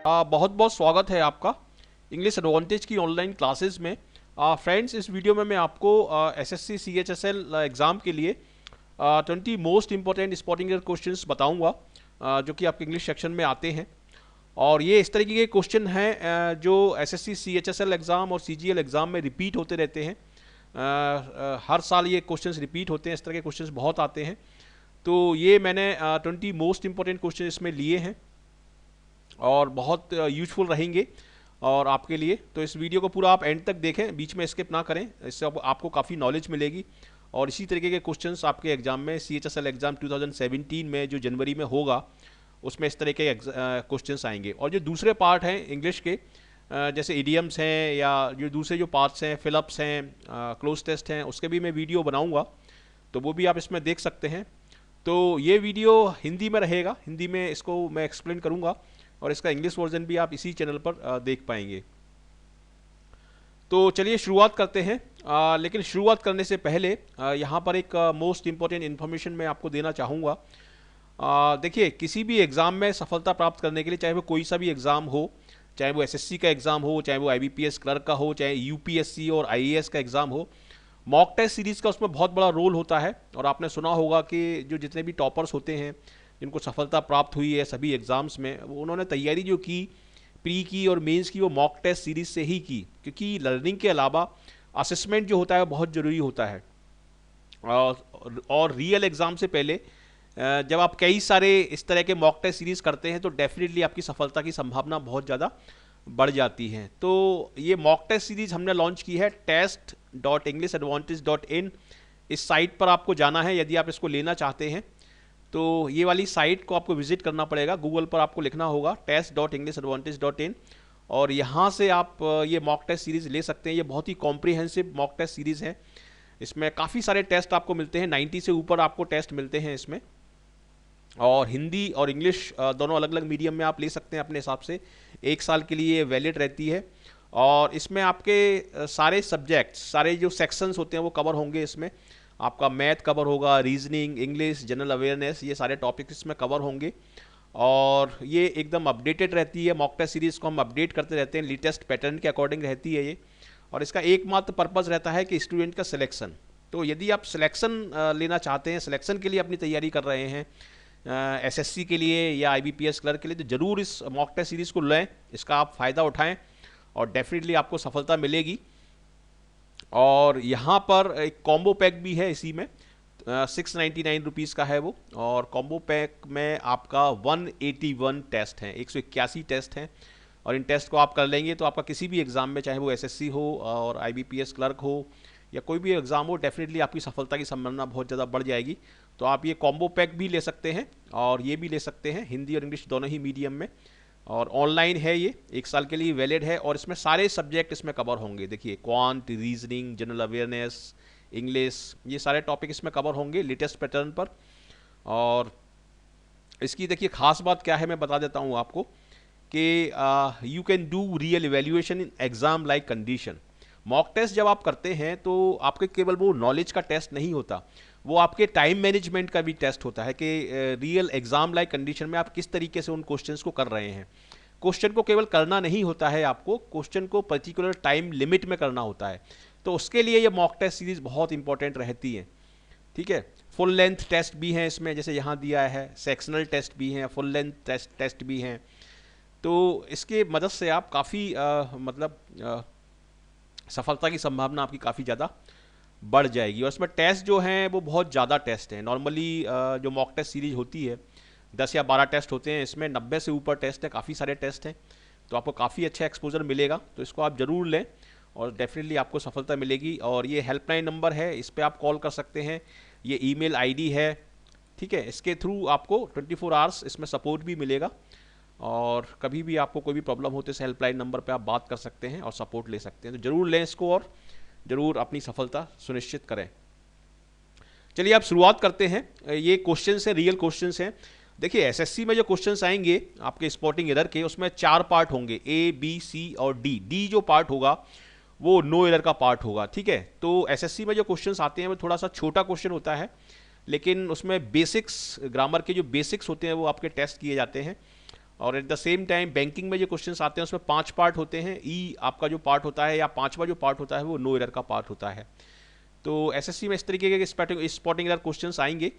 बहुत बहुत स्वागत है आपका इंग्लिश एडवांटेज की ऑनलाइन क्लासेस में। फ्रेंड्स, इस वीडियो में मैं आपको एसएससी सीएचएसएल एग्ज़ाम के लिए 20 most important spotting error questions बताऊंगा, जो कि आपके इंग्लिश सेक्शन में आते हैं। और ये इस तरीके के क्वेश्चन हैं जो एसएससी सीएचएसएल एग्ज़ाम और सीजीएल एग्ज़ाम में रिपीट होते रहते हैं। हर साल ये क्वेश्चंस रिपीट होते हैं, इस तरह के क्वेश्चंस बहुत आते हैं। तो ये मैंने 20 मोस्ट इंपॉर्टेंट क्वेश्चन इसमें लिए हैं और बहुत यूजफुल रहेंगे और आपके लिए। तो इस वीडियो को पूरा आप एंड तक देखें, बीच में स्किप ना करें, इससे आपको काफ़ी नॉलेज मिलेगी। और इसी तरीके के क्वेश्चंस आपके एग्जाम में सीएचएसएल एग्ज़ाम 2017 में जो जनवरी में होगा उसमें इस तरह के क्वेश्चंस आएंगे। और जो दूसरे पार्ट हैं इंग्लिश के, जैसे इडियम्स हैं या जो दूसरे जो पार्ट्स हैं, फिलअप्स हैं, क्लोज टेस्ट हैं, उसके भी मैं वीडियो बनाऊँगा, तो वो भी आप इसमें देख सकते हैं। तो ये वीडियो हिंदी में रहेगा, हिंदी में इसको मैं एक्सप्लेन करूँगा और इसका इंग्लिश वर्जन भी आप इसी चैनल पर देख पाएंगे। तो चलिए शुरुआत करते हैं। लेकिन शुरुआत करने से पहले यहाँ पर एक मोस्ट इम्पॉर्टेंट इन्फॉर्मेशन मैं आपको देना चाहूँगा। देखिए, किसी भी एग्ज़ाम में सफलता प्राप्त करने के लिए, चाहे वो कोई सा भी एग्ज़ाम हो, चाहे वो एसएससी का एग्ज़ाम हो, चाहे वो आईबीपीएस क्लर्क का हो, चाहे यूपीएससी और आईएएस का एग्ज़ाम हो, मॉक टेस्ट सीरीज़ का उसमें बहुत बड़ा रोल होता है। और आपने सुना होगा कि जो जितने भी टॉपर्स होते हैं, जिनको सफलता प्राप्त हुई है सभी एग्ज़ाम्स में, वो उन्होंने तैयारी जो की, प्री की और मेंस की, वो मॉक टेस्ट सीरीज़ से ही की। क्योंकि लर्निंग के अलावा असेसमेंट जो होता है बहुत ज़रूरी होता है। और रियल एग्ज़ाम से पहले जब आप कई सारे इस तरह के मॉक टेस्ट सीरीज़ करते हैं तो डेफिनेटली आपकी सफलता की संभावना बहुत ज़्यादा बढ़ जाती है। तो ये मॉक टेस्ट सीरीज़ हमने लॉन्च की है test.englishaadvantage.in। इस साइट पर आपको जाना है यदि आप इसको लेना चाहते हैं। तो ये वाली साइट को आपको विजिट करना पड़ेगा, गूगल पर आपको लिखना होगा test.englishaadvantage.in और यहाँ से आप ये मॉक टेस्ट सीरीज़ ले सकते हैं। ये बहुत ही कॉम्प्रिहेंसिव मॉक टेस्ट सीरीज़ है। इसमें काफ़ी सारे टेस्ट आपको मिलते हैं, 90 से ऊपर आपको टेस्ट मिलते हैं इसमें। और हिंदी और इंग्लिश दोनों अलग अलग मीडियम में आप ले सकते हैं अपने हिसाब से। 1 साल के लिए वैलिड रहती है। और इसमें आपके सारे सब्जेक्ट्स, सारे जो सेक्शंस होते हैं वो कवर होंगे। इसमें आपका मैथ कवर होगा, रीजनिंग, इंग्लिश, जनरल अवेयरनेस, ये सारे टॉपिक्स इसमें कवर होंगे। और ये एकदम अपडेटेड रहती है। मॉक टेस्ट सीरीज़ को हम अपडेट करते रहते हैं, लेटेस्ट पैटर्न के अकॉर्डिंग रहती है ये। और इसका एकमात्र पर्पज़ रहता है कि स्टूडेंट का सिलेक्शन। तो यदि आप सिलेक्शन लेना चाहते हैं, सिलेक्शन के लिए अपनी तैयारी कर रहे हैं एसएससी के लिए या आईबीपीएस क्लर्क के लिए, तो ज़रूर इस मॉक टेस्ट सीरीज़ को लें, इसका आप फ़ायदा उठाएं और डेफिनेटली आपको सफलता मिलेगी। और यहाँ पर एक कॉम्बो पैक भी है इसी में, 699 रुपीज़ का है वो। और कॉम्बो पैक में आपका 181 टेस्ट हैं, 181 टेस्ट हैं। और इन टेस्ट को आप कर लेंगे तो आपका किसी भी एग्ज़ाम में, चाहे वो एसएससी हो और आईबीपीएस क्लर्क हो या कोई भी एग्ज़ाम हो, डेफिनेटली आपकी सफलता की संभावना बहुत ज़्यादा बढ़ जाएगी। तो आप ये कॉम्बो पैक भी ले सकते हैं और ये भी ले सकते हैं, हिंदी और इंग्लिश दोनों ही मीडियम में। और ऑनलाइन है ये, 1 साल के लिए वैलिड है। और इसमें सारे सब्जेक्ट इसमें कवर होंगे। देखिए, quant, reasoning, general awareness, English, ये सारे टॉपिक इसमें कवर होंगे लेटेस्ट पैटर्न पर। और इसकी देखिए खास बात क्या है, मैं बता देता हूँ आपको कि you can do real evaluation in exam like condition. Mock test जब आप करते हैं तो आपके केवल वो नॉलेज का टेस्ट नहीं होता, वो आपके टाइम मैनेजमेंट का भी टेस्ट होता है कि रियल एग्जाम लाइक कंडीशन में आप किस तरीके से उन क्वेश्चंस को कर रहे हैं। क्वेश्चन को केवल करना नहीं होता है, आपको क्वेश्चन को पर्टिकुलर टाइम लिमिट में करना होता है। तो उसके लिए ये मॉक टेस्ट सीरीज बहुत इंपॉर्टेंट रहती है। ठीक है, फुल लेंथ टेस्ट भी हैं इसमें, जैसे यहाँ दिया है, सेक्शनल टेस्ट भी हैं, फुल लेंथ टेस्ट भी हैं। तो इसके मदद से आप काफ़ी सफलता की संभावना आपकी काफ़ी ज़्यादा बढ़ जाएगी। और इसमें टेस्ट जो हैं वो बहुत ज़्यादा टेस्ट हैं। नॉर्मली जो मॉक टेस्ट सीरीज होती है 10 या 12 टेस्ट होते हैं, इसमें 90 से ऊपर टेस्ट है, काफ़ी सारे टेस्ट हैं। तो आपको काफ़ी अच्छा एक्सपोजर मिलेगा, तो इसको आप ज़रूर लें और डेफिनेटली आपको सफलता मिलेगी। और ये हेल्पलाइन नंबर है, इस पर आप कॉल कर सकते हैं। ये ईमेल आईडी है, ठीक है, इसके थ्रू आपको 24 आवर्स इसमें सपोर्ट भी मिलेगा। और कभी भी आपको कोई भी प्रॉब्लम होते इस हेल्पलाइन नंबर पे आप बात कर सकते हैं और सपोर्ट ले सकते हैं। तो ज़रूर लें इसको और ज़रूर अपनी सफलता सुनिश्चित करें। चलिए आप शुरुआत करते हैं। ये क्वेश्चंस हैं, रियल क्वेश्चंस हैं। देखिए, एसएससी में जो क्वेश्चंस आएंगे आपके स्पॉटिंग एरर के, उसमें 4 पार्ट होंगे, ए, बी, सी और डी। डी जो पार्ट होगा वो नो एरर का पार्ट होगा। ठीक है, तो एसएससी में जो क्वेश्चंस आते हैं वो थोड़ा सा छोटा क्वेश्चन होता है, लेकिन उसमें बेसिक्स, ग्रामर के जो बेसिक्स होते हैं वो आपके टेस्ट किए जाते हैं। और at the same time banking में जो क्वेश्चंस आते हैं उसमें 5 पार्ट होते हैं, ई आपका जो पार्ट होता है या 5वां जो पार्ट होता है वो नो एरर का पार्ट होता है। तो एसएससी में इस तरीके के स्पॉटिंग एरर क्वेश्चंस आएंगे।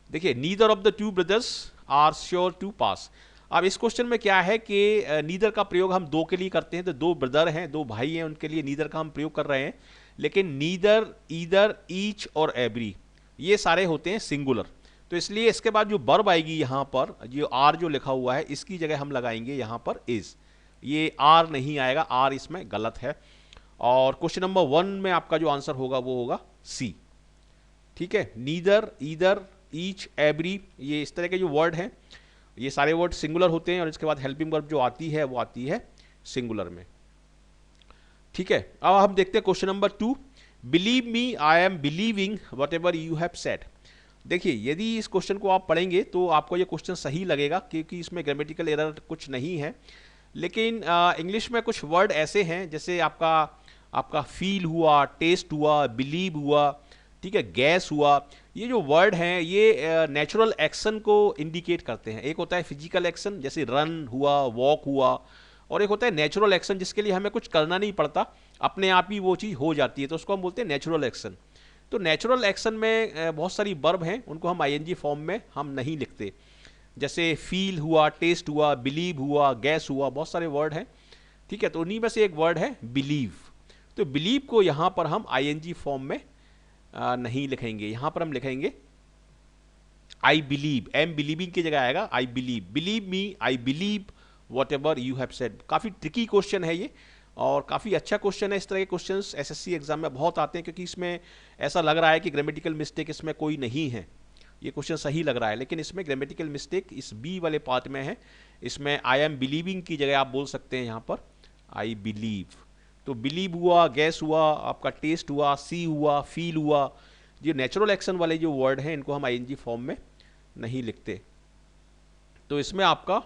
देखिए, neither of the two brothers are sure to pass. अब इस क्वेश्चन में क्या है कि नीदर का प्रयोग हम दो के लिए करते हैं, तो दो ब्रदर हैं, दो भाई हैं, उनके लिए नीदर का हम प्रयोग कर रहे हैं। लेकिन नीदर, ईदर, ईच और एवरी ये सारे होते हैं सिंगुलर। तो इसलिए इसके बाद जो वर्ब आएगी यहाँ पर, जो आर जो लिखा हुआ है इसकी जगह हम लगाएंगे यहाँ पर इज। ये आर नहीं आएगा, आर इसमें गलत है। और क्वेश्चन नंबर 1 में आपका जो आंसर होगा वो होगा सी। ठीक है, नीदर, ईदर, ईच, एवरी ये इस तरह के जो वर्ड हैं ये सारे वर्ड सिंगुलर होते हैं और इसके बाद हेल्पिंग वर्ब जो आती है वो आती है सिंगुलर में। ठीक है, अब हम देखते हैं question number 2। Believe me I am believing what ever you have said. देखिए, यदि इस क्वेश्चन को आप पढ़ेंगे तो आपको ये क्वेश्चन सही लगेगा क्योंकि इसमें ग्रामेटिकल एरर कुछ नहीं है। लेकिन इंग्लिश में कुछ वर्ड ऐसे हैं जैसे आपका फील हुआ, टेस्ट हुआ, बिलीव हुआ, ठीक है, गैस हुआ, ये जो वर्ड हैं ये नेचुरल एक्शन को इंडिकेट करते हैं। एक होता है फिजिकल एक्शन जैसे रन हुआ, वॉक हुआ, और एक होता है नेचुरल एक्शन जिसके लिए हमें कुछ करना नहीं पड़ता, अपने आप ही वो चीज़ हो जाती है, तो उसको हम बोलते हैं नेचुरल एक्शन। तो नेचुरल एक्शन में बहुत सारी वर्ब हैं, उनको हम आईएनजी फॉर्म में हम नहीं लिखते। जैसे फील हुआ, टेस्ट हुआ, बिलीव हुआ, गैस हुआ, बहुत सारे वर्ड हैं। ठीक है, तो उन्हीं में से एक वर्ड है बिलीव। तो बिलीव को यहाँ पर हम आईएनजी फॉर्म में नहीं लिखेंगे, यहाँ पर हम लिखेंगे आई बिलीव। एम बिलीविंग की जगह आएगा I believe. Believe me I believe what ever you have said. काफ़ी ट्रिकी क्वेश्चन है ये और काफ़ी अच्छा क्वेश्चन है। इस तरह के क्वेश्चंस एसएससी एग्जाम में बहुत आते हैं क्योंकि इसमें ऐसा लग रहा है कि ग्रामेटिकल मिस्टेक इसमें कोई नहीं है, ये क्वेश्चन सही लग रहा है, लेकिन इसमें ग्रामेटिकल मिस्टेक इस बी वाले पार्ट में है। इसमें आई एम बिलीविंग की जगह आप बोल सकते हैं यहाँ पर आई बिलीव। तो बिलीव हुआ, गैस हुआ, आपका टेस्ट हुआ, सी हुआ, फील हुआ, ये नेचुरल एक्शन वाले जो वर्ड हैं इनको हम आईएनजी फॉर्म में नहीं लिखते। तो इसमें आपका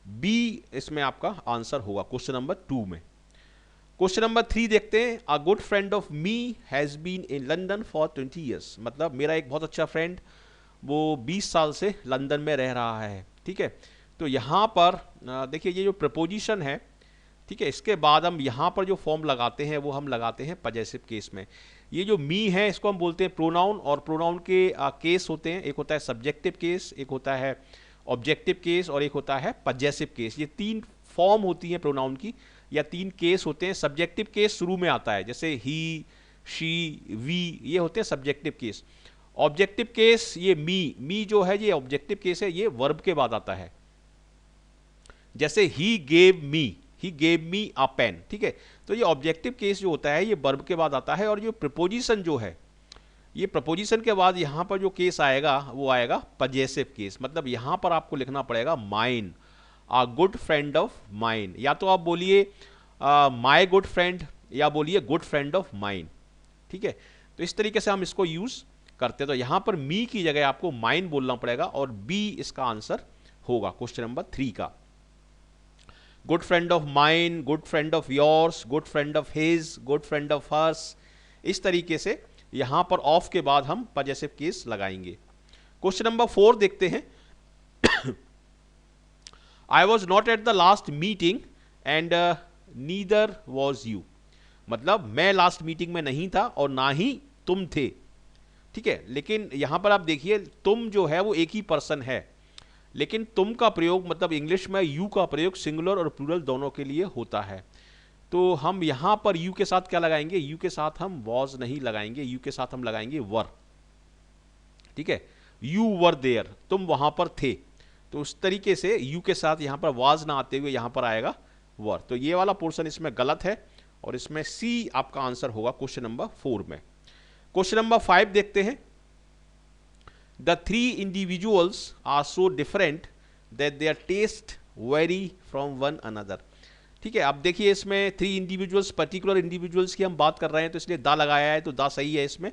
बी इसमें आपका आंसर होगा क्वेश्चन नंबर 2 में। क्वेश्चन नंबर 3 देखते हैं। A good friend of me has been in London for 20 years. मतलब मेरा एक बहुत अच्छा फ्रेंड वो 20 साल से लंदन में रह रहा है। ठीक है, तो यहाँ पर देखिए ये जो प्रपोजिशन है, ठीक है, इसके बाद हम यहाँ पर जो फॉर्म लगाते हैं वो हम लगाते हैं पजेसिव केस में। ये जो मी है इसको हम बोलते हैं प्रोनाउन, और प्रोनाउन के केस होते हैं, एक होता है सब्जेक्टिव केस, एक होता है ऑब्जेक्टिव केस और एक होता है पजेसिव केस। ये 3 फॉर्म होती हैं प्रोनाउन की या 3 केस होते हैं। सब्जेक्टिव केस शुरू में आता है जैसे ही, शी, वी, ये होते हैं सब्जेक्टिव केस। ऑब्जेक्टिव केस ये मी जो है ये ऑब्जेक्टिव केस है, ये वर्ब के बाद आता है। जैसे he gave me a pen. ठीक है, तो ये ऑब्जेक्टिव केस जो होता है ये वर्ब के बाद आता है। और जो प्रपोजिशन जो है ये प्रपोजिशन के बाद यहाँ पर जो केस आएगा वो आएगा पजेसिव केस। मतलब यहाँ पर आपको लिखना पड़ेगा mine, a good friend of mine, या तो आप बोलिए माई गुड फ्रेंड या बोलिए गुड फ्रेंड ऑफ माइन। ठीक है, तो इस तरीके से हम इसको यूज करते हैं। तो यहाँ पर मी की जगह आपको माइन बोलना पड़ेगा और बी इसका आंसर होगा क्वेश्चन नंबर 3 का। Good friend of mine, good friend of yours, good friend of his, good friend of hers, इस तरीके से यहां पर ऑफ के बाद हम पजेसिव केस लगाएंगे। क्वेश्चन नंबर 4 देखते हैं। I was not at the last meeting and neither was you. मतलब मैं लास्ट मीटिंग में नहीं था और ना ही तुम थे। ठीक है, लेकिन यहां पर आप देखिए तुम जो है वो एक ही पर्सन है, लेकिन तुम का प्रयोग मतलब इंग्लिश में यू का प्रयोग सिंगुलर और प्लूरल दोनों के लिए होता है। तो हम यहां पर यू के साथ क्या लगाएंगे, यू के साथ हम वॉज नहीं लगाएंगे, यू के साथ हम लगाएंगे वर। ठीक है, यू वर देयर, तुम वहां पर थे। तो उस तरीके से यू के साथ यहां पर वॉज ना आते हुए यहां पर आएगा वर। तो ये वाला पोर्शन इसमें गलत है और इसमें सी आपका आंसर होगा क्वेश्चन नंबर 4 में। क्वेश्चन नंबर 5 देखते हैं। The 3 individuals are so different that their taste vary from one another। ठीक है, अब देखिए इसमें 3 इंडिविजुअल्स, पर्टिकुलर इंडिविजुअल्स की हम बात कर रहे हैं तो इसलिए दा लगाया है, तो दा सही है इसमें।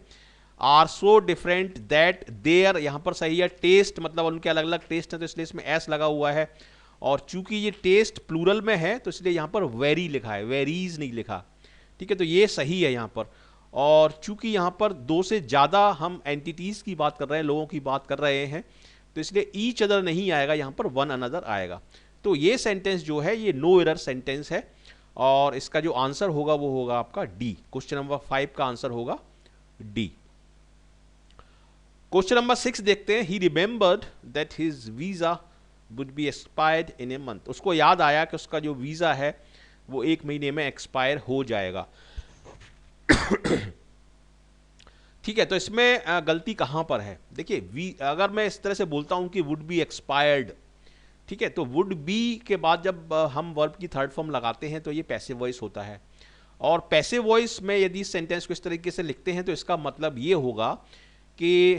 Are so different that there यहाँ पर सही है। टेस्ट मतलब उनके अलग अलग टेस्ट हैं तो इसलिए इसमें एस लगा हुआ है। और चूंकि ये टेस्ट प्लूरल में है तो इसलिए यहाँ पर वेरी लिखा है, वेरीज नहीं लिखा। ठीक है, तो ये सही है यहाँ पर। और चूंकि यहाँ पर 2 से ज़्यादा हम एंटिटीज़ की बात कर रहे हैं, लोगों की बात कर रहे हैं, तो इसलिए ईच अदर नहीं आएगा, यहाँ पर वन अनदर आएगा। तो ये सेंटेंस जो है ये नो एरर सेंटेंस है, और इसका जो आंसर होगा वो होगा आपका डी। क्वेश्चन नंबर 5 का आंसर होगा डी। क्वेश्चन नंबर 6 देखते हैं। ही remembered that his visa would be expired in a month. उसको याद आया कि उसका जो वीजा है वो 1 महीने में एक्सपायर हो जाएगा। ठीक है, तो इसमें गलती कहां पर है? देखिए, अगर मैं इस तरह से बोलता हूं कि वुड बी एक्सपायर्ड, ठीक है, तो वुड बी के बाद जब हम वर्ब की थर्ड फॉर्म लगाते हैं तो ये पैसिव वॉइस होता है। और पैसिव वॉइस में यदि इस सेंटेंस को इस तरीके से लिखते हैं तो इसका मतलब ये होगा कि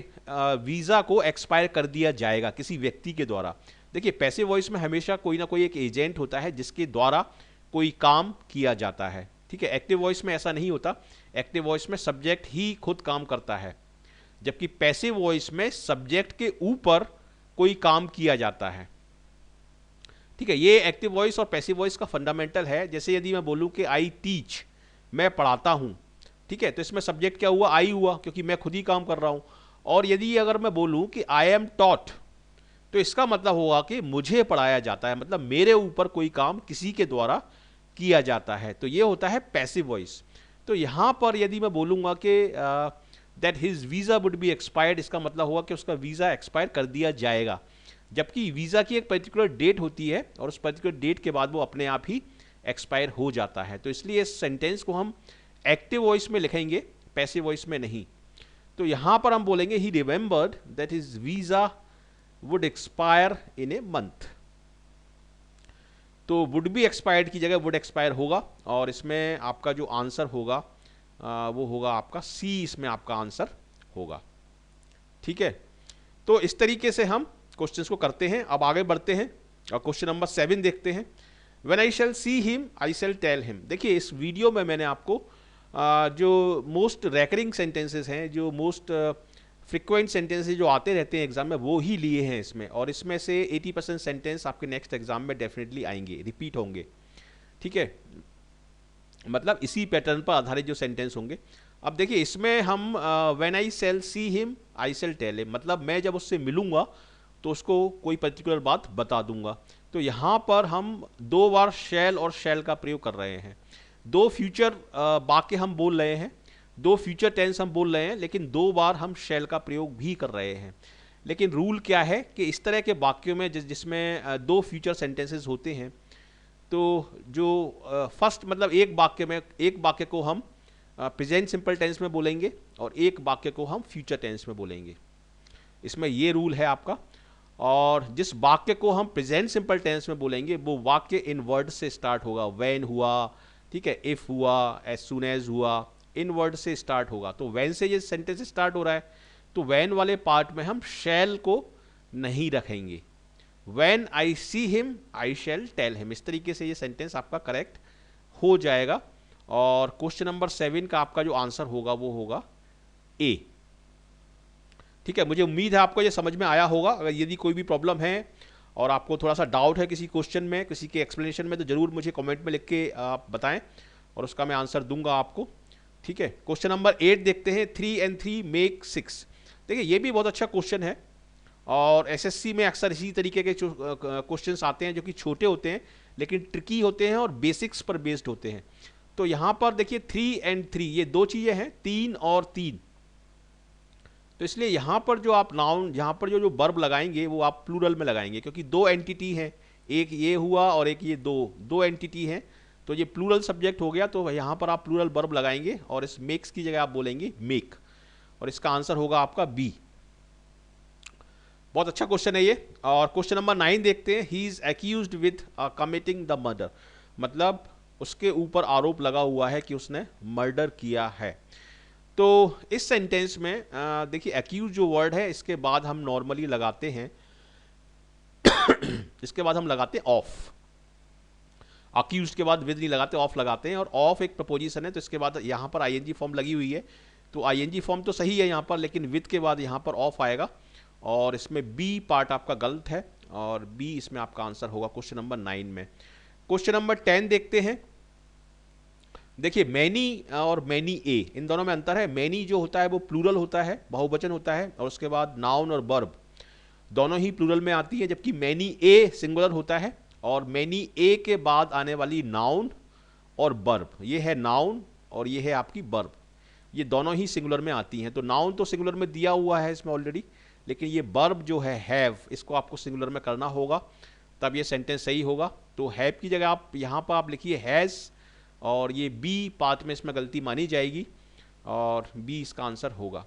वीज़ा को एक्सपायर कर दिया जाएगा किसी व्यक्ति के द्वारा। देखिए, पैसिव वॉइस में हमेशा कोई ना कोई एक एजेंट होता है जिसके द्वारा कोई काम किया जाता है। ठीक है, एक्टिव वॉइस में ऐसा नहीं होता। एक्टिव वॉइस में सब्जेक्ट ही खुद काम करता है, जबकि पैसिव वॉइस में सब्जेक्ट के ऊपर कोई काम किया जाता है। ठीक है, ये एक्टिव वॉइस और पैसिव वॉइस का फंडामेंटल है। जैसे यदि मैं बोलूं कि आई टीच, मैं पढ़ाता हूं, ठीक है, तो इसमें सब्जेक्ट क्या हुआ? आई हुआ, क्योंकि मैं खुद ही काम कर रहा हूं। और यदि अगर मैं बोलूं कि आई एम टॉट, तो इसका मतलब होगा कि मुझे पढ़ाया जाता है, मतलब मेरे ऊपर कोई काम किसी के द्वारा किया जाता है। तो ये होता है पैसिव वॉइस। तो यहां पर यदि मैं बोलूंगा कि that his visa would be expired, इसका मतलब होगा कि उसका वीजा एक्सपायर कर दिया जाएगा, जबकि वीजा की एक पर्टिकुलर डेट होती है और उस पर्टिकुलर डेट के बाद वो अपने आप ही एक्सपायर हो जाता है। तो इसलिए इस सेंटेंस को हम एक्टिव वॉइस में लिखेंगे, पैसिव वॉइस में नहीं। तो यहां पर हम बोलेंगे ही remembered that his visa would expire in a month. तो वुड बी एक्सपायर्ड की जगह वुड एक्सपायर होगा, और इसमें आपका जो आंसर होगा वो होगा आपका सी, इसमें आपका आंसर होगा। ठीक है, तो इस तरीके से हम क्वेश्चंस को करते हैं। अब आगे बढ़ते हैं और क्वेश्चन नंबर 7 देखते हैं। When I shall see him I shall tell him. देखिए, इस वीडियो में मैंने आपको जो मोस्ट रेकरिंग सेंटेंसेस हैं, जो मोस्ट फ्रिक्वेंट सेंटेंसेस जो आते रहते हैं एग्जाम में, वो ही लिए हैं इसमें, और इसमें से 80% सेंटेंस आपके नेक्स्ट एग्जाम में डेफिनेटली आएंगे, रिपीट होंगे। ठीक है, मतलब इसी पैटर्न पर आधारित जो सेंटेंस होंगे। अब देखिए, इसमें हम when I shall see him I shall tell him, मतलब मैं जब उससे मिलूंगा तो उसको कोई पर्टिकुलर बात बता दूंगा। तो यहाँ पर हम 2 बार शैल और शैल का प्रयोग कर रहे हैं। 2 फ्यूचर वाक्य हम बोल रहे हैं, 2 फ्यूचर टेंस हम बोल रहे हैं, लेकिन 2 बार हम शैल का प्रयोग भी कर रहे हैं। लेकिन रूल क्या है कि इस तरह के वाक्यों में जिसमें 2 फ्यूचर सेंटेंसेस होते हैं, तो जो फर्स्ट मतलब एक वाक्य को हम प्रेजेंट सिंपल टेंस में बोलेंगे और एक वाक्य को हम फ्यूचर टेंस में बोलेंगे। इसमें ये रूल है आपका। और जिस वाक्य को हम प्रेजेंट सिंपल टेंस में बोलेंगे वो वाक्य इन वर्ड से स्टार्ट होगा। व्हेन हुआ, ठीक है, इफ हुआ, एज सून एज हुआ, इन वर्ड से स्टार्ट होगा। तो व्हेन से ये सेंटेंस स्टार्ट हो रहा है, तो व्हेन वाले पार्ट में हम शैल को नहीं रखेंगे। When I see him I shall tell him, इस तरीके से ये सेंटेंस आपका करेक्ट हो जाएगा। और क्वेश्चन नंबर 7 का आपका जो आंसर होगा वो होगा ए। ठीक है, मुझे उम्मीद है आपको ये समझ में आया होगा। अगर यदि कोई भी प्रॉब्लम है और आपको थोड़ा सा डाउट है किसी क्वेश्चन में, किसी के एक्सप्लेनेशन में, तो जरूर मुझे कमेंट में लिख के आप बताएं और उसका मैं आंसर दूंगा आपको। ठीक है, क्वेश्चन नंबर 8 देखते हैं। 3 and 3 make 6। देखिए, ये भी बहुत अच्छा क्वेश्चन है और एसएससी में अक्सर इसी तरीके के क्वेश्चंस आते हैं जो कि छोटे होते हैं लेकिन ट्रिकी होते हैं और बेसिक्स पर बेस्ड होते हैं। तो यहां पर देखिए 3 and 3 ये 2 चीजें हैं, 3 और 3। तो इसलिए यहां पर जो आप नाउन, यहां पर जो वर्ब लगाएंगे वो आप प्लूरल में लगाएंगे, क्योंकि 2 एंटिटी हैं, एक ये हुआ और एक ये दो एंटिटी हैं, तो ये प्लूरल सब्जेक्ट हो गया। तो यहां पर आप प्लूरल वर्ब लगाएंगे और इस मेक्स की जगह आप बोलेंगे मेक, और इसका आंसर होगा आपका बी। बहुत अच्छा क्वेश्चन है ये। और क्वेश्चन नंबर 9 देखते हैं। He is accused with committing the murder, मतलब उसके ऊपर आरोप लगा हुआ है कि उसने मर्डर किया है। तो इस सेंटेंस में देखिए, एक्यूज जो वर्ड है इसके बाद हम नॉर्मली लगाते हैं इसके बाद हम लगाते हैं ऑफ। अक्यूज्ड के बाद विद नहीं लगाते, ऑफ लगाते हैं, और ऑफ एक प्रपोजिशन है तो इसके बाद यहां पर आईएनजी फॉर्म लगी हुई है, तो आईएनजी फॉर्म तो सही है यहां पर, लेकिन विद के बाद यहां पर ऑफ आएगा और इसमें बी पार्ट आपका गलत है और बी इसमें आपका आंसर होगा क्वेश्चन नंबर 9 में। क्वेश्चन नंबर 10 देखते हैं। देखिए, मैनी और मैनी ए, इन दोनों में अंतर है। मैनी जो होता है वो प्लूरल होता है, बहुवचन होता है, और उसके बाद नाउन और वर्ब। दोनों ही प्लूरल में आती है, जबकि मैनी ए सिंगुलर होता है, और मैनी ए के बाद आने वाली नाउन और बर्ब, ये है नाउन और ये है आपकी बर्ब, ये दोनों ही सिंगुलर में आती हैं। तो नाउन तो सिंगुलर में दिया हुआ है इसमें ऑलरेडी, लेकिन ये बर्ब जो है हैव, इसको आपको सिंगुलर में करना होगा, तब ये सेंटेंस सही होगा। तो हैव की जगह आप यहाँ पर आप लिखिए हैज़, और ये बी पार्ट में इसमें गलती मानी जाएगी, और बी इसका आंसर होगा।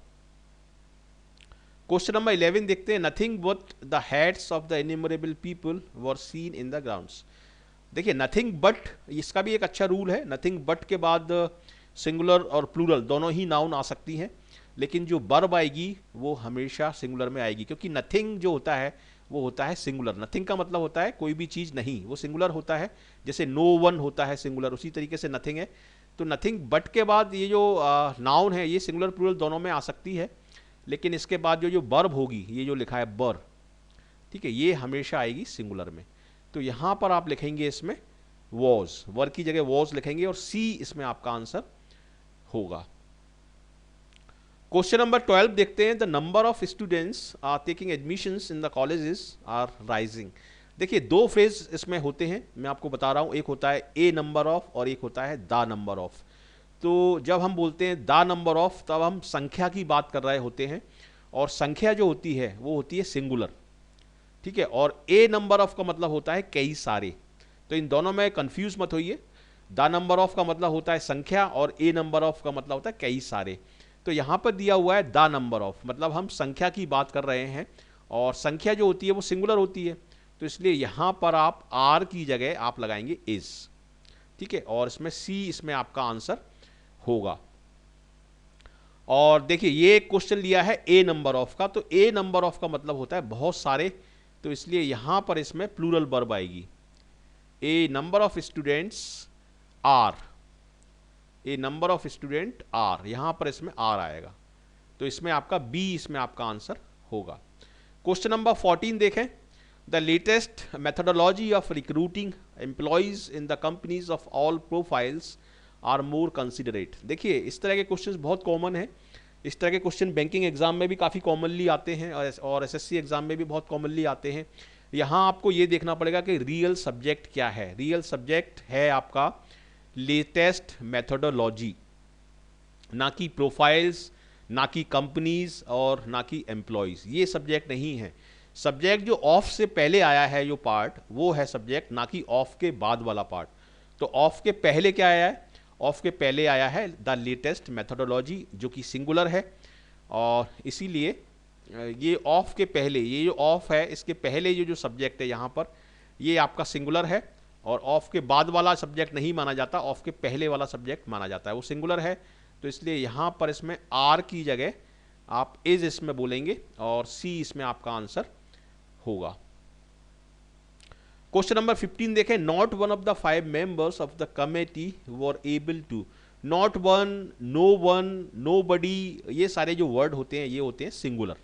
क्वेश्चन नंबर 11 देखते हैं। Nothing but the heads of the innumerable people were seen in the grounds. देखिए नथिंग बट, इसका भी एक अच्छा रूल है, नथिंग बट के बाद सिंगुलर और प्लूरल दोनों ही नाउन आ सकती हैं, लेकिन जो वर्ब आएगी वो हमेशा सिंगुलर में आएगी, क्योंकि नथिंग जो होता है वो होता है सिंगुलर। नथिंग का मतलब होता है कोई भी चीज़ नहीं, वो सिंगुलर होता है, जैसे नो वन होता है सिंगुलर, उसी तरीके से नथिंग है। तो नथिंग बट के बाद ये जो नाउन है ये सिंगुलर प्लूरल दोनों में आ सकती है, लेकिन इसके बाद जो वर्ब होगी, ये जो लिखा है बर, ठीक है, ये हमेशा आएगी सिंगुलर में। तो यहाँ पर आप लिखेंगे इसमें वॉज, वर की जगह वॉज लिखेंगे, और सी इसमें आपका आंसर होगा। क्वेश्चन नंबर 12 देखते हैं। The number of students are taking admissions in the colleges are rising. देखिए दो फ्रेज इसमें होते हैं, मैं आपको बता रहा हूँ, एक होता है ए नंबर ऑफ और एक होता है द नंबर ऑफ। तो जब हम बोलते हैं द नंबर ऑफ, तब हम संख्या की बात कर रहे होते हैं, और संख्या जो होती है वो होती है सिंगुलर, ठीक है। और ए नंबर ऑफ का मतलब होता है कई सारे, तो इन दोनों में कंफ्यूज मत होइए। द नंबर ऑफ का मतलब होता है संख्या, और ए नंबर ऑफ का मतलब होता है कई सारे। तो यहाँ पर दिया हुआ है द नंबर ऑफ, मतलब हम संख्या की बात कर रहे हैं, और संख्या जो होती है वो सिंगुलर होती है, तो इसलिए यहाँ पर आप आर की जगह आप लगाएंगे इज, ठीक है, और इसमें सी इसमें आपका आंसर होगा। और देखिए ये एक क्वेश्चन लिया है ए नंबर ऑफ का, तो ए नंबर ऑफ का मतलब होता है बहुत सारे, तो इसलिए यहां पर इसमें प्लूरल वर्ब आएगी। A number of students are, a number of student are, यहां पर इसमें आर आएगा, तो इसमें आपका बी इसमें आपका आंसर होगा। क्वेश्चन नंबर 14 देखें। The latest methodology of recruiting employees in the companies of all profiles are more considerate. देखिए इस तरह के क्वेश्चंस बहुत कॉमन है, इस तरह के क्वेश्चन बैंकिंग एग्जाम में भी काफ़ी कॉमनली आते हैं, और एसएससी एग्जाम में भी बहुत कॉमनली आते हैं। यहाँ आपको ये देखना पड़ेगा कि रियल सब्जेक्ट क्या है। रियल सब्जेक्ट है आपका लेटेस्ट मेथोडोलॉजी, ना कि प्रोफाइल्स, ना कि कंपनीज, और ना कि एम्प्लॉयज़, ये सब्जेक्ट नहीं है। सब्जेक्ट जो ऑफ से पहले आया है जो पार्ट, वो है सब्जेक्ट, ना कि ऑफ के बाद वाला पार्ट। तो ऑफ के पहले क्या आया है? ऑफ के पहले आया है द लेटेस्ट मेथोडोलॉजी, जो कि सिंगुलर है, और इसीलिए ये ऑफ के पहले, ये जो ऑफ है इसके पहले ये जो सब्जेक्ट है यहाँ पर, ये आपका सिंगुलर है, और ऑफ के बाद वाला सब्जेक्ट नहीं माना जाता, ऑफ के पहले वाला सब्जेक्ट माना जाता है, वो सिंगुलर है। तो इसलिए यहाँ पर इसमें आर की जगह आप इज इसमें बोलेंगे, और सी इसमें आपका आंसर होगा। क्वेश्चन नंबर 15 देखें। Not one of the 5 members of the committee were able to. Not one, nobody, ये सारे जो वर्ड होते हैं ये होते हैं सिंगुलर,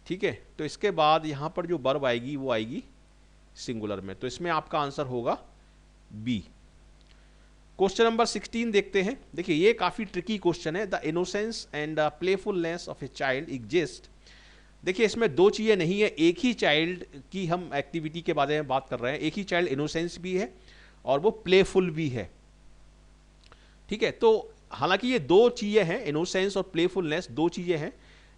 ठीक है। तो इसके बाद यहाँ पर जो वर्ब आएगी वो आएगी सिंगुलर में, तो इसमें आपका आंसर होगा बी। क्वेश्चन नंबर 16 देखते हैं। देखिए ये काफ़ी ट्रिकी क्वेश्चन है। The innocence and playfulness of a child exist. देखिए इसमें दो चीज़ें नहीं है, एक ही चाइल्ड की हम एक्टिविटी के बारे में बात कर रहे हैं। एक ही चाइल्ड इनोसेंस भी है और वो प्लेफुल भी है, ठीक है। तो हालांकि ये दो चीज़ें हैं, इनोसेंस और प्लेफुलनेस दो चीज़ें हैं,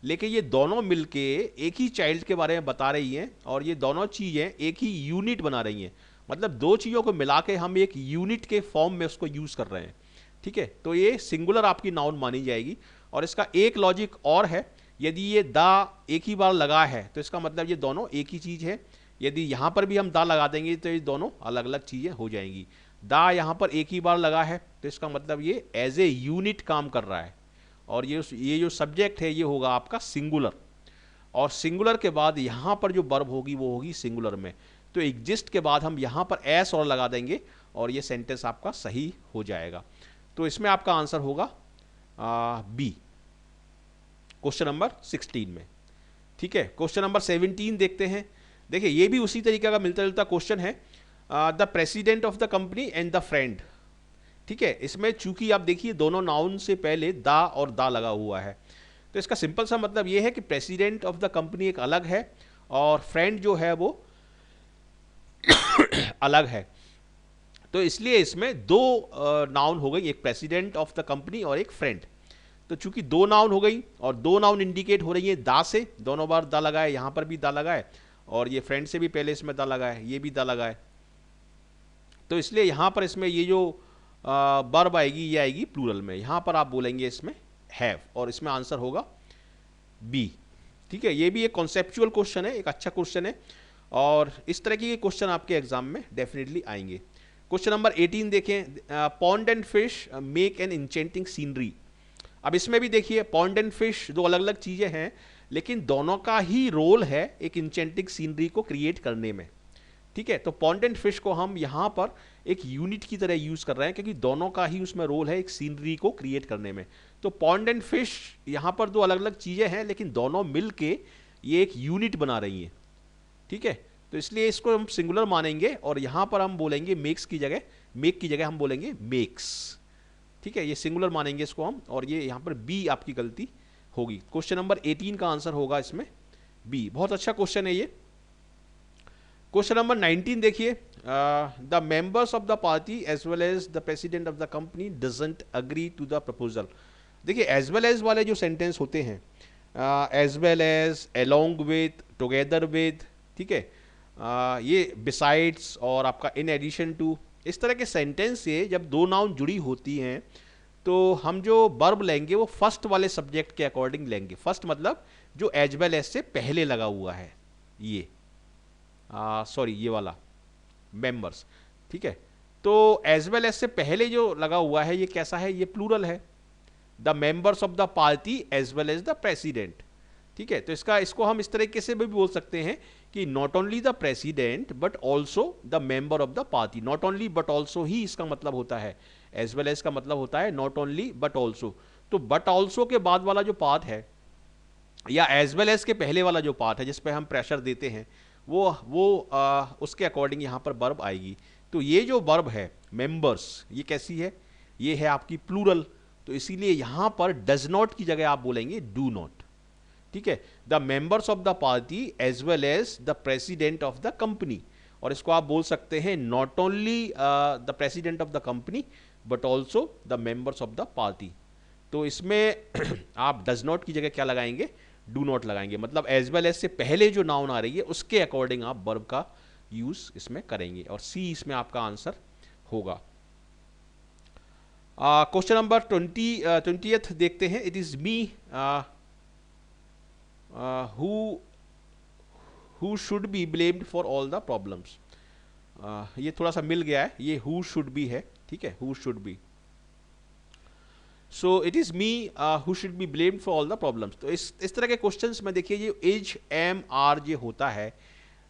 लेकिन ये दोनों मिलके एक ही चाइल्ड के बारे में बता रही हैं, और ये दोनों चीज़ें एक ही यूनिट बना रही हैं। मतलब दो चीज़ों को मिला के हम एक यूनिट के फॉर्म में उसको यूज़ कर रहे हैं, ठीक है। तो ये सिंगुलर आपकी नाउन मानी जाएगी। और इसका एक लॉजिक और है, यदि ये दा एक ही बार लगा है तो इसका मतलब ये दोनों एक ही चीज़ है। यदि यहाँ पर भी हम दा लगा देंगे तो ये दोनों अलग अलग चीज़ें हो जाएंगी। दा यहाँ पर एक ही बार लगा है तो इसका मतलब ये एज ए यूनिट काम कर रहा है, और ये जो सब्जेक्ट है ये होगा आपका सिंगुलर, और सिंगुलर के बाद यहाँ पर जो वर्ब होगी वो होगी सिंगुलर में। तो एग्जिस्ट के बाद हम यहाँ पर एस और लगा देंगे और ये सेंटेंस आपका सही हो जाएगा। तो इसमें आपका आंसर होगा बी, क्वेश्चन नंबर 16 में, ठीक है। क्वेश्चन नंबर 17 देखते हैं। देखिए ये भी उसी तरीके का मिलता जुलता क्वेश्चन है। The president of the company and the friend, ठीक है। इसमें चूंकि आप देखिए दोनों नाउन से पहले दा और दा लगा हुआ है, तो इसका सिंपल सा मतलब ये है कि प्रेसिडेंट ऑफ द कंपनी एक अलग है और फ्रेंड जो है वो अलग है। तो इसलिए इसमें दो नाउन हो गई, एक प्रेसिडेंट ऑफ द कंपनी और एक फ्रेंड। तो चूंकि दो नाउन हो गई और दो नाउन इंडिकेट हो रही है दा से, दोनों बार दा लगा है, यहां पर भी दा लगा है और ये फ्रेंड से भी पहले इसमें दा लगा है, ये भी दा लगा है। तो इसलिए यहां पर इसमें ये जो वर्ब आएगी ये आएगी प्लूरल में, यहां पर आप बोलेंगे इसमें हैव और इसमें आंसर होगा बी। ठीक है, ये भी एक कॉन्सेप्चुअल क्वेश्चन है, एक अच्छा क्वेश्चन है और इस तरह के क्वेश्चन आपके एग्जाम में डेफिनेटली आएंगे। क्वेश्चन नंबर 18 देखें, pond and fish make an enchanting scenery. अब इसमें भी देखिए पॉन्ड एंड फिश दो अलग अलग चीजें हैं, लेकिन दोनों का ही रोल है एक इंचेंटिंग सीनरी को क्रिएट करने में। ठीक है, तो पॉन्ड एंड फिश को हम यहां पर एक यूनिट की तरह यूज कर रहे हैं क्योंकि दोनों का ही उसमें रोल है एक सीनरी को क्रिएट करने में। तो पॉन्ड एंड फिश यहां पर दो अलग अलग चीजें हैं लेकिन दोनों मिलके ये एक यूनिट बना रही हैं। ठीक है, तो इसलिए इसको हम सिंगुलर मानेंगे और यहां पर हम बोलेंगे मेक की जगह हम बोलेंगे मेक्स। ठीक है, ये सिंगुलर मानेंगे इसको हम, और ये यहां पर बी आपकी गलती होगी। क्वेश्चन नंबर 18 का आंसर होगा इसमें बी। बहुत अच्छा क्वेश्चन है ये। क्वेश्चन नंबर 19 देखिए, the members of the party as well as the president of the company doesn't agree to the proposal. देखिए एज वेल एज वाले जो सेंटेंस होते हैं, as well as, along with, together with, ठीक है, ये besides और आपका इन एडिशन टू, इस तरह के सेंटेंस से जब दो नाउन जुड़ी होती हैं तो हम जो वर्ब लेंगे वो फर्स्ट वाले सब्जेक्ट के अकॉर्डिंग लेंगे। फर्स्ट मतलब जो एज वेल एज से पहले लगा हुआ है, ये सॉरी ये वाला मेंबर्स। ठीक है, तो एज वेल एज से पहले जो लगा हुआ है ये कैसा है, ये प्लूरल है, the members of the party as well as the president. ठीक है, तो इसको हम इस तरीके से भी बोल सकते हैं कि not only the president but also the member of the party. Not only but also he इसका मतलब होता है, एज वेल एज का मतलब होता है नॉट ओनली बट ऑल्सो। तो बट ऑल्सो के बाद वाला जो पार्ट है या एज वेल एज के पहले वाला जो पार्ट है जिस पे हम प्रेशर देते हैं वो उसके अकॉर्डिंग यहां पर वर्ब आएगी। तो ये जो वर्ब है मेंबर्स, ये कैसी है, ये है आपकी प्लूरल। तो इसीलिए यहां पर डज नॉट की जगह आप बोलेंगे डू नॉट। ठीक है, the members of the party as well as the president of the company, और इसको आप बोल सकते हैं not only the president of the company but also the members of the party. तो इसमें आप डज नॉट की जगह क्या लगाएंगे, डू नॉट लगाएंगे। मतलब एज वेल एज से पहले जो नाउन आ रही है उसके अकॉर्डिंग आप वर्ब का यूज इसमें करेंगे, और सी इसमें आपका आंसर होगा। क्वेश्चन नंबर 20th देखते हैं। It is me who should be blamed for all the problems। ये थोड़ा सा मिल गया है, ये who should be है। ठीक है, who should be, so it is me who should be blamed for all the problems। तो इस तरह के क्वेश्चंस में देखिए ये इज, एम, आर ये होता है,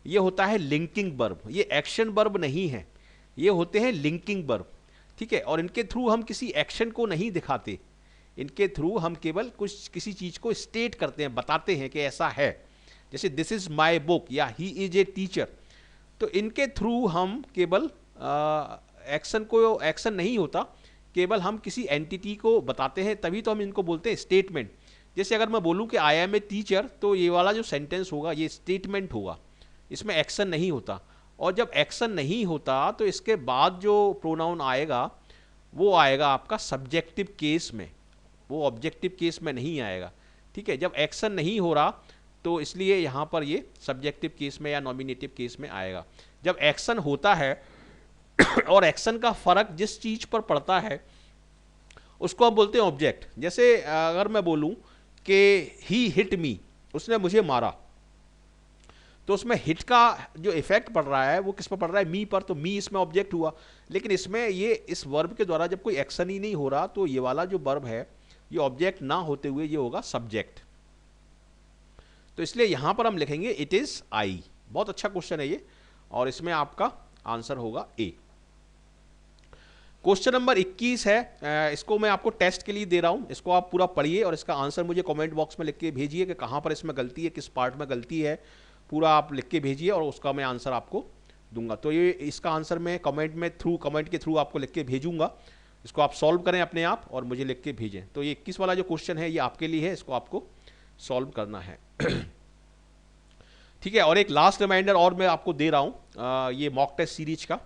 ये होता है लिंकिंग वर्ब, ये एक्शन वर्ब नहीं है, ये होते हैं लिंकिंग वर्ब। ठीक है, और इनके थ्रू हम किसी एक्शन को नहीं दिखाते, इनके थ्रू हम केवल कुछ किसी चीज को स्टेट करते हैं, बताते हैं कि ऐसा है। जैसे दिस इज माई बुक या ही इज ए टीचर, तो इनके थ्रू हम केवल एक्शन नहीं होता, केवल हम किसी एंटिटी को बताते हैं, तभी तो हम इनको बोलते हैं स्टेटमेंट। जैसे अगर मैं बोलूं कि आई एम ए टीचर, तो ये वाला जो सेंटेंस होगा ये स्टेटमेंट होगा, इसमें एक्शन नहीं होता। और जब एक्शन नहीं होता तो इसके बाद जो प्रोनाउन आएगा वो आएगा आपका सब्जेक्टिव केस में, वो ऑब्जेक्टिव केस में नहीं आएगा। ठीक है, जब एक्शन नहीं हो रहा तो इसलिए यहां पर ये सब्जेक्टिव केस में या नॉमिनेटिव केस में आएगा। जब एक्शन होता है और एक्शन का फर्क जिस चीज पर पड़ता है उसको हम बोलते हैं ऑब्जेक्ट। जैसे अगर मैं बोलूं कि ही हिट मी, उसने मुझे मारा, तो उसमें हिट का जो इफेक्ट पड़ रहा है वो किस पर पड़ रहा है, मी पर, तो मी इसमें ऑब्जेक्ट हुआ। लेकिन इसमें ये इस वर्ब के द्वारा जब कोई एक्शन ही नहीं हो रहा तो ये वाला जो वर्ब है ये ऑब्जेक्ट ना होते हुए ये होगा सब्जेक्ट। तो इसलिए यहां पर हम लिखेंगे इट इज आई। बहुत अच्छा क्वेश्चन है ये, और इसमें आपका आंसर होगा ए। क्वेश्चन नंबर 21 है, इसको मैं आपको टेस्ट के लिए दे रहा हूं, इसको आप पूरा पढ़िए और इसका आंसर मुझे कमेंट बॉक्स में लिख के भेजिए कि कहां पर इसमें गलती है, किस पार्ट में गलती है, पूरा आप लिख के भेजिए और उसका मैं आंसर आपको दूंगा। तो ये इसका आंसर मैं कमेंट के थ्रू आपको लिख के भेजूंगा। इसको आप सॉल्व करें अपने आप और मुझे लिख के भेजें। तो ये 21 वाला जो क्वेश्चन है ये आपके लिए है, इसको आपको सॉल्व करना है। ठीक है, और एक लास्ट रिमाइंडर और मैं आपको दे रहा हूँ, ये मॉक टेस्ट सीरीज का,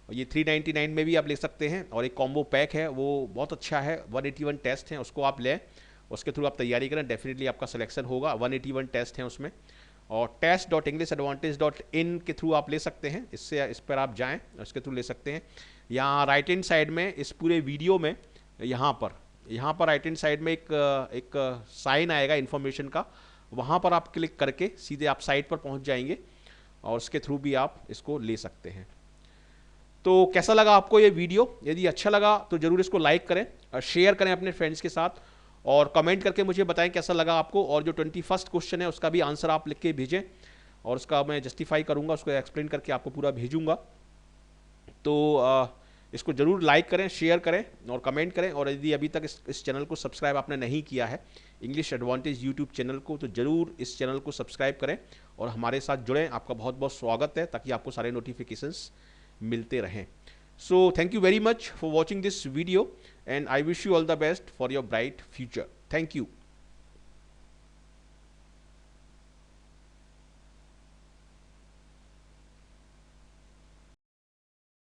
ये 399 में भी आप ले सकते हैं, और एक कॉम्बो पैक है वो बहुत अच्छा है, 181 टेस्ट हैं, उसको आप लें, उसके थ्रू आप तैयारी करें, डेफिनेटली आपका सिलेक्शन होगा। 181 टेस्ट हैं उसमें, और test.englissadvantage.in के थ्रू आप ले सकते हैं, इस पर आप जाएं, इसके थ्रू ले सकते हैं। यहाँ राइट हैंड साइड में इस पूरे वीडियो में यहाँ पर राइट हैंड साइड में एक साइन आएगा इन्फॉर्मेशन का, वहाँ पर आप क्लिक करके सीधे आप साइट पर पहुँच जाएंगे, और उसके थ्रू भी आप इसको ले सकते हैं। तो कैसा लगा आपको ये वीडियो? यदि अच्छा लगा तो जरूर इसको लाइक करें और शेयर करें अपने फ्रेंड्स के साथ, और कमेंट करके मुझे बताएं कैसा लगा आपको। और जो 21st क्वेश्चन है उसका भी आंसर आप लिख के भेजें, और उसका मैं जस्टिफाई करूंगा, उसको एक्सप्लेन करके आपको पूरा भेजूंगा। तो इसको जरूर लाइक करें, शेयर करें और कमेंट करें। और यदि अभी तक इस चैनल को सब्सक्राइब आपने नहीं किया है, इंग्लिश एडवांटेज यूट्यूब चैनल को, तो जरूर इस चैनल को सब्सक्राइब करें और हमारे साथ जुड़ें। आपका बहुत बहुत स्वागत है, ताकि आपको सारे नोटिफिकेशंस मिलते रहें। So thank you very much for watching this video, and I wish you all the best for your bright future. Thank you.